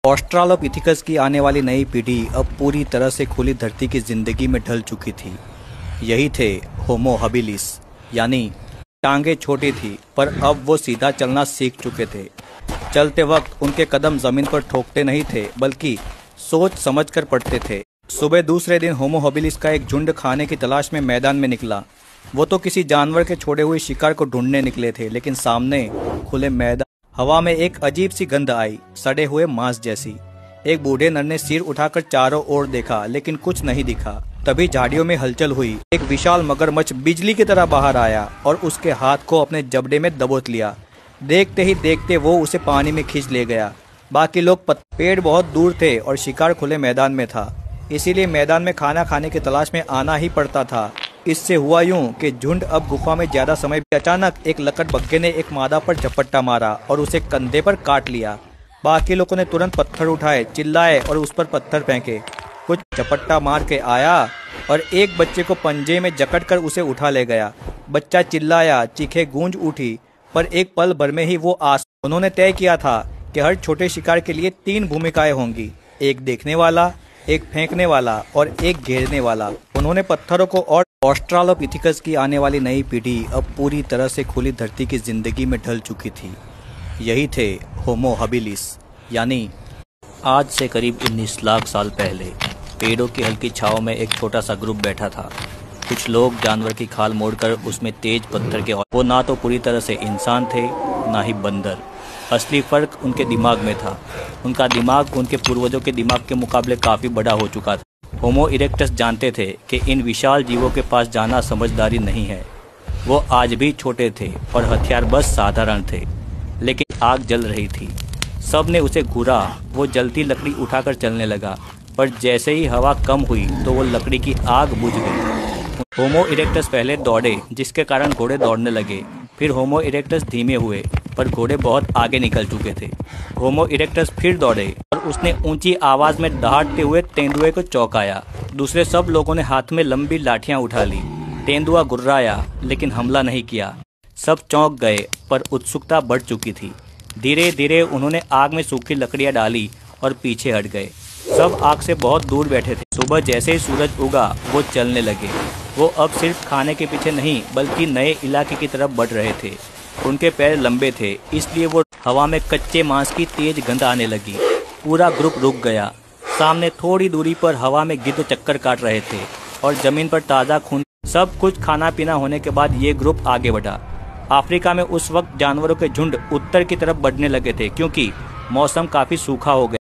ऑस्ट्रालोपिथेकस की आने वाली नई पीढ़ी अब पूरी तरह से खुली धरती की जिंदगी में ढल चुकी थी। यही थे होमो हबिलिस, यानी टांगे छोटी थी पर अब वो सीधा चलना सीख चुके थे। चलते वक्त उनके कदम जमीन पर ठोकते नहीं थे बल्कि सोच समझकर पड़ते थे। सुबह दूसरे दिन होमो हबिलिस का एक झुंड खाने की तलाश में मैदान में निकला। वो तो किसी जानवर के छोड़े हुए शिकार को ढूंढने निकले थे, लेकिन सामने खुले मैदान हवा में एक अजीब सी गंध आई, सड़े हुए मांस जैसी। एक बूढ़े नर ने सिर उठाकर चारों ओर देखा, लेकिन कुछ नहीं दिखा। तभी झाड़ियों में हलचल हुई। एक विशाल मगरमच्छ बिजली की तरह बाहर आया और उसके हाथ को अपने जबड़े में दबोच लिया। देखते ही देखते वो उसे पानी में खींच ले गया। बाकी लोग पेड़ बहुत दूर थे और शिकार खुले मैदान में था, इसीलिए मैदान में खाना खाने की तलाश में आना ही पड़ता था। इससे हुआ यूं कि झुंड अब गुफा में ज्यादा समय। अचानक एक लकड़बग्घे ने एक मादा पर झपट्टा मारा और उसे कंधे पर काट लिया। बाकी लोगों ने तुरंत पत्थर उठाए, चिल्लाए और उस पर पत्थर फेंके। कुछ झपट्टा मार के आया और एक बच्चे को पंजे में जकड़कर उसे उठा ले गया। बच्चा चिल्लाया, चीखें गूंज उठी, पर एक पल भर में ही वो उन्होंने तय किया था कि हर छोटे शिकार के लिए 3 भूमिकाएं होंगी, एक देखने वाला, एक फेंकने वाला और एक घेरने वाला। उन्होंने पत्थरों को और ऑस्ट्रालोपिथेकस की आने वाली नई पीढ़ी अब पूरी तरह से खुली धरती की जिंदगी में ढल चुकी थी। यही थे होमो हबिलिस, यानी आज से करीब 19 लाख साल पहले पेड़ों की हल्की छांव में एक छोटा सा ग्रुप बैठा था। कुछ लोग जानवर की खाल मोड़कर उसमें तेज पत्थर के, वो ना तो पूरी तरह से इंसान थे ना ही बंदर। असली फर्क उनके दिमाग में था। उनका दिमाग उनके पूर्वजों के दिमाग के मुकाबले काफी बड़ा हो चुका था। होमो इरेक्टस जानते थे कि इन विशाल जीवों के पास जाना समझदारी नहीं है। वो आज भी छोटे थे और हथियार बस साधारण थे, लेकिन आग जल रही थी। सब ने उसे घूरा। वो जलती लकड़ी उठाकर चलने लगा, पर जैसे ही हवा कम हुई तो वो लकड़ी की आग बुझ गई। होमो इरेक्टस पहले दौड़े, जिसके कारण घोड़े दौड़ने लगे। फिर होमो इरेक्टस धीमे हुए, पर घोड़े बहुत आगे निकल चुके थे। होमो इरेक्टस फिर दौड़े और उसने ऊंची आवाज में दहाड़ते हुए तेंदुए को चौंकाया। दूसरे सब लोगों ने हाथ में लंबी लाठियां उठा ली। तेंदुआ गुर्राया, लेकिन हमला नहीं किया। सब चौंक गए, पर उत्सुकता बढ़ चुकी थी। धीरे धीरे उन्होंने आग में सूखी लकड़ियां डाली और पीछे हट गए। सब आग से बहुत दूर बैठे थे। सुबह जैसे ही सूरज उगा वो चलने लगे। वो अब सिर्फ खाने के पीछे नहीं बल्कि नए इलाके की तरफ बढ़ रहे थे। उनके पैर लंबे थे, इसलिए वो हवा में कच्चे मांस की तेज गंध आने लगी। पूरा ग्रुप रुक गया। सामने थोड़ी दूरी पर हवा में गिद्ध चक्कर काट रहे थे और जमीन पर ताज़ा खून। सब कुछ खाना पीना होने के बाद ये ग्रुप आगे बढ़ा। अफ्रीका में उस वक्त जानवरों के झुंड उत्तर की तरफ बढ़ने लगे थे, क्योंकि मौसम काफी सूखा हो गया।